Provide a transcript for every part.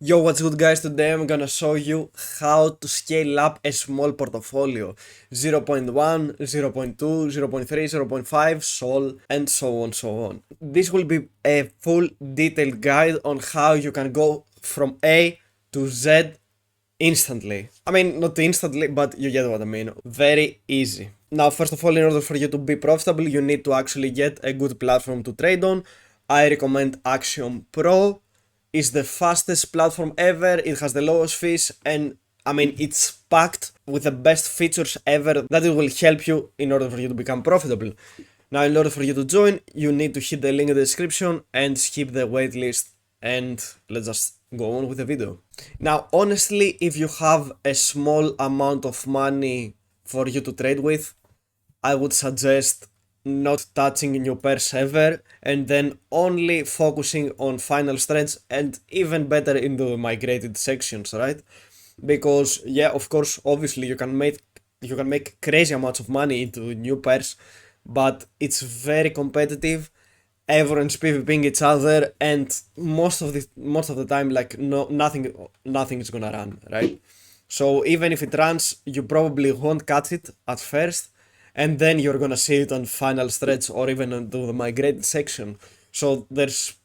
Yo, what's good guys? Today I'm gonna show you how to scale up a small portfolio 0.1, 0.2, 0.3, 0.5, Sol, and so on. This will be a full detailed guide on how you can go from A to Z instantly. I mean, not instantly, but you get what I mean. Very easy. Now, first of all, in order for you to be profitable, you need to actually get a good platform to trade on. I recommend Axiom Pro. It's the fastest platform ever, it has the lowest fees, and I mean, it's packed with the best features ever that it will help you in order for you to become profitable. Now, in order for you to join, you need to hit the link in the description and skip the waitlist, and let's just go on with the video. Now, honestly, if you have a small amount of money for you to trade with, I would suggest not touching new pairs ever and then only focusing on final strengths and even better in the migrated sections, right? Because yeah, of course, obviously you can make crazy amounts of money into new pairs, but it's very competitive. Everyone's PvPing each other, and most of the time, like nothing is gonna run, right? So even if it runs, you probably won't catch it at first, and then you're gonna see it on final stretch or even into the migrated section. So there's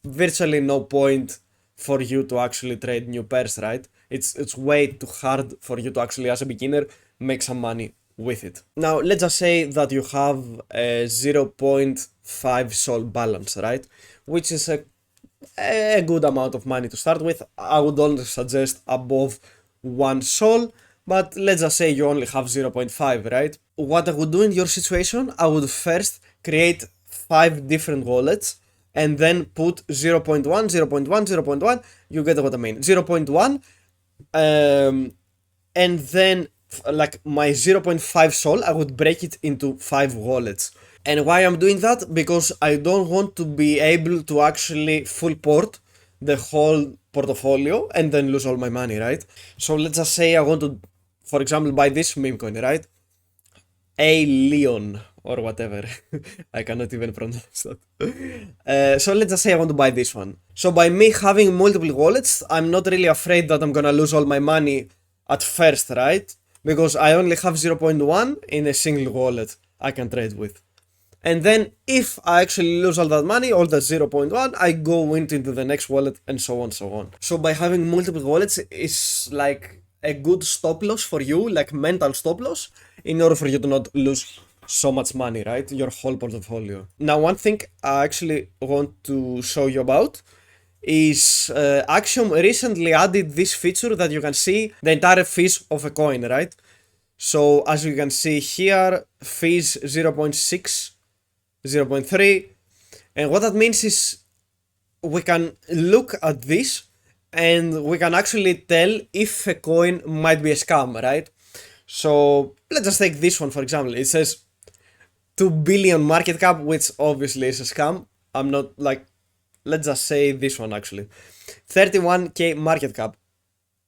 virtually no point for you to actually trade new pairs, right? It's way too hard for you to actually, as a beginner, make some money with it. Now, let's just say that you have a 0.5 Sol balance, right? Which is a good amount of money to start with. I would only suggest above 1 Sol, but let's just say you only have 0.5, right? What I would do in your situation, I would first create 5 different wallets and then put 0.1, 0.1, 0.1, you get what I mean. 0.1, and then like my 0.5 Sol, I would break it into 5 wallets. And why I'm doing that? Because I don't want to be able to actually full port the whole portfolio and then lose all my money, right? So let's just say I want to, for example, buy this meme coin, right? A Leon or whatever. I cannot even pronounce that. So let's just say I want to buy this one. So by me having multiple wallets, I'm not really afraid that I'm gonna lose all my money at first, right? Because I only have 0.1 in a single wallet I can trade with. And then if I actually lose all that money, all that 0.1, I go into the next wallet and so on, so on. So by having multiple wallets is like a good stop loss for you, like mental stop loss, in order for you to not lose so much money, right? Your whole portfolio. Now, one thing I actually want to show you about is Axiom recently added this feature that you can see the entire fees of a coin, right? So as you can see here, fees 0.6, 0.3, and what that means is we can look at this and we can actually tell if a coin might be a scam, right? So let's just take this one for example. It says 2 billion market cap, which obviously is a scam. I'm not like, let's just say this one actually. 31k market cap.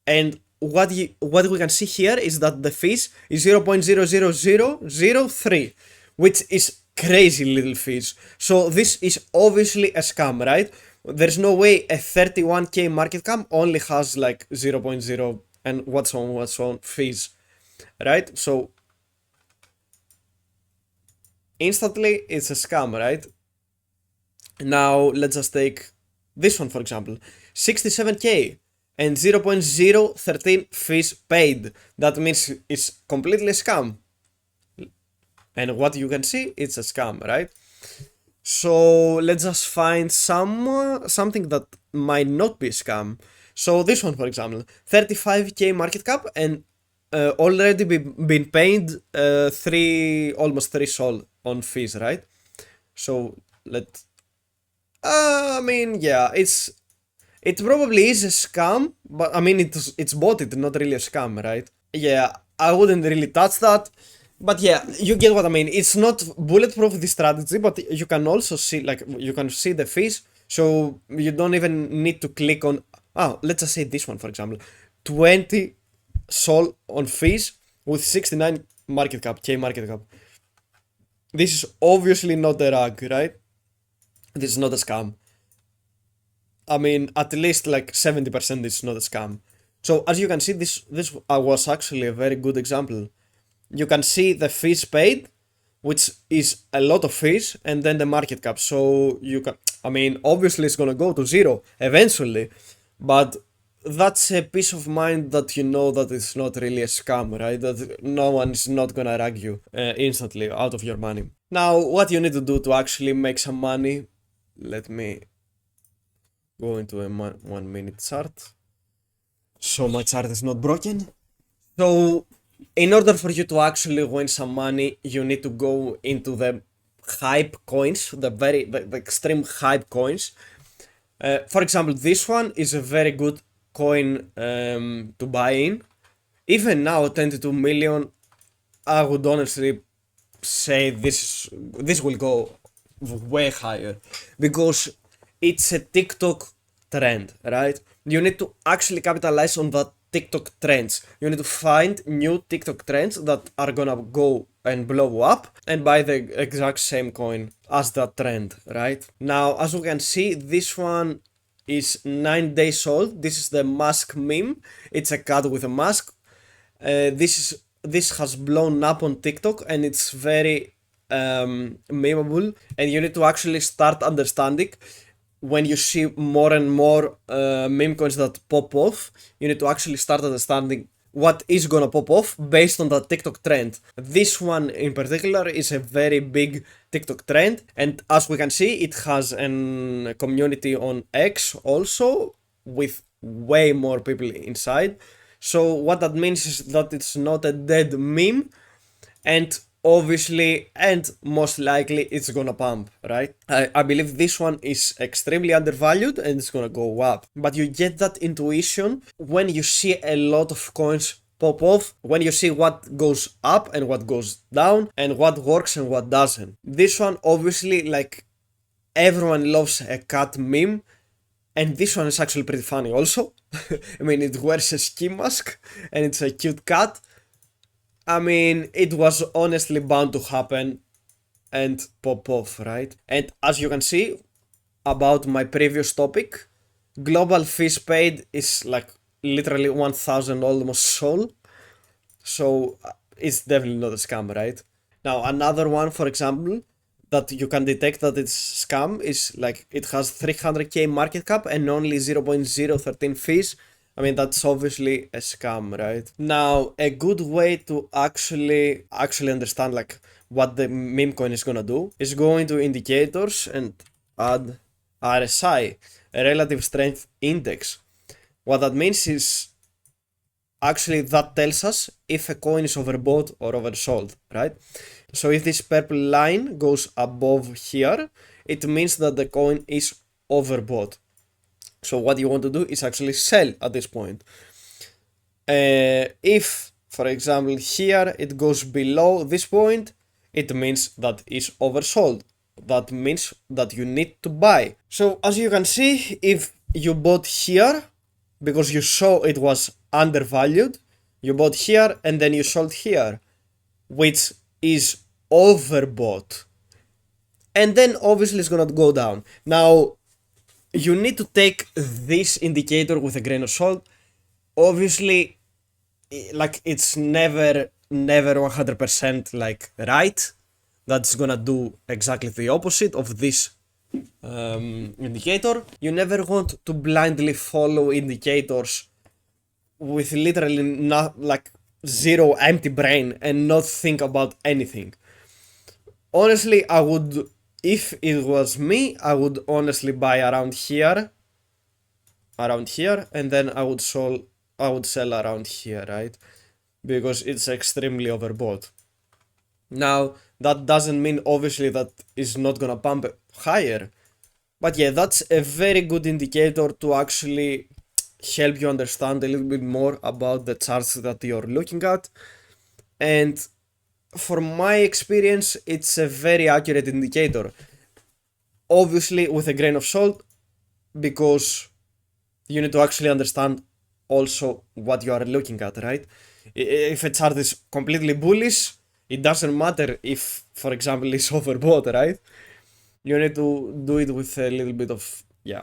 And what we can see here is that the fees is 0.00003, which is crazy little fees. So this is obviously a scam, right? There's no way a 31k market cap only has like 0.0 and what's on fees, right? So instantly it's a scam, right? Now let's just take this one for example, 67k and 0.013 fees paid. That means it's completely a scam. And what you can see, it's a scam, right? So let's just find something that might not be a scam. So this one, for example, 35k market cap and already been paid almost 3 Sol on fees, right? So I mean, yeah, it probably is a scam, but I mean it's botted, not really a scam, right? Yeah, I wouldn't really touch that. But yeah, you get what I mean. It's not bulletproof this strategy, but you can also see like you can see the fees, so you don't even need to click on. Oh, let's just say this one for example, 20 Sol on fees with 69 market cap, K market cap. This is obviously not a rug, right? This is not a scam. I mean, at least like 70% is not a scam. So as you can see, this was actually a very good example. You can see the fees paid, which is a lot of fees, and then the market cap. So you can, I mean, obviously it's gonna go to zero eventually, but that's a peace of mind that you know that it's not really a scam, right? That no one is not gonna rag you instantly out of your money. Now, what you need to do to actually make some money, let me go into a 1 minute chart. So my chart is not broken. So in order for you to actually win some money, you need to go into the hype coins, the extreme hype coins. For example, this one is a very good coin to buy in. Even now, 22 million, I would honestly say this will go way higher because it's a TikTok trend, right? You need to actually capitalize on that TikTok trends. You need to find new TikTok trends that are gonna go and blow up and buy the exact same coin as that trend, right? Now, as we can see, this one is 9 days old. This is the mask meme. It's a cat with a mask. This has blown up on TikTok and it's very memeable, and you need to actually start understanding when you see more and more meme coins that pop off. You need to actually start understanding what is gonna pop off based on that TikTok trend. This one in particular is a very big TikTok trend, and as we can see, it has a community on X also with way more people inside. So what that means is that it's not a dead meme, and obviously and most likely it's gonna pump, right? I believe this one is extremely undervalued and it's gonna go up. But you get that intuition when you see a lot of coins pop off, when you see what goes up and what goes down and what works and what doesn't. This one obviously, like, everyone loves a cat meme, and this one is actually pretty funny also. I mean, it wears a ski mask and it's a cute cat. I mean, it was honestly bound to happen and pop off, right? And as you can see, about my previous topic, global fees paid is like literally 1000 almost SOL. So it's definitely not a scam, right? Now, another one, for example, that you can detect that it's scam is like it has 300k market cap and only 0.013 fees. I mean, that's obviously a scam, right? Now, a good way to actually understand like what the meme coin is gonna do is go into indicators and add RSI, a relative strength index. What that means is actually that tells us if a coin is overbought or oversold, right? So if this purple line goes above here, it means that the coin is overbought. So what you want to do is actually sell at this point. If, for example, here it goes below this point, it means that it's oversold. That means that you need to buy. So as you can see, if you bought here because you saw it was undervalued, you bought here and then you sold here, which is overbought. And then obviously it's gonna go down. Now, you need to take this indicator with a grain of salt. Obviously, like, it's never 100% like right. That's gonna do exactly the opposite of this indicator. You never want to blindly follow indicators with literally not like zero empty brain and not think about anything. Honestly, I would, if it was me, I would honestly buy around here, and then I would sell around here, right? Because it's extremely overbought. Now, that doesn't mean obviously that is not gonna pump higher, but yeah, that's a very good indicator to actually help you understand a little bit more about the charts that you're looking at. And from my experience, it's a very accurate indicator. Obviously, with a grain of salt, because you need to actually understand also what you are looking at, right? If a chart is completely bullish, it doesn't matter if, for example, it's overbought, right? You need to do it with a little bit of, yeah,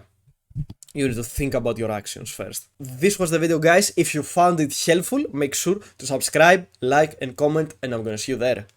You need to think about your actions first. This was the video, guys. If you found it helpful, make sure to subscribe, like, and comment, and I'm gonna see you there.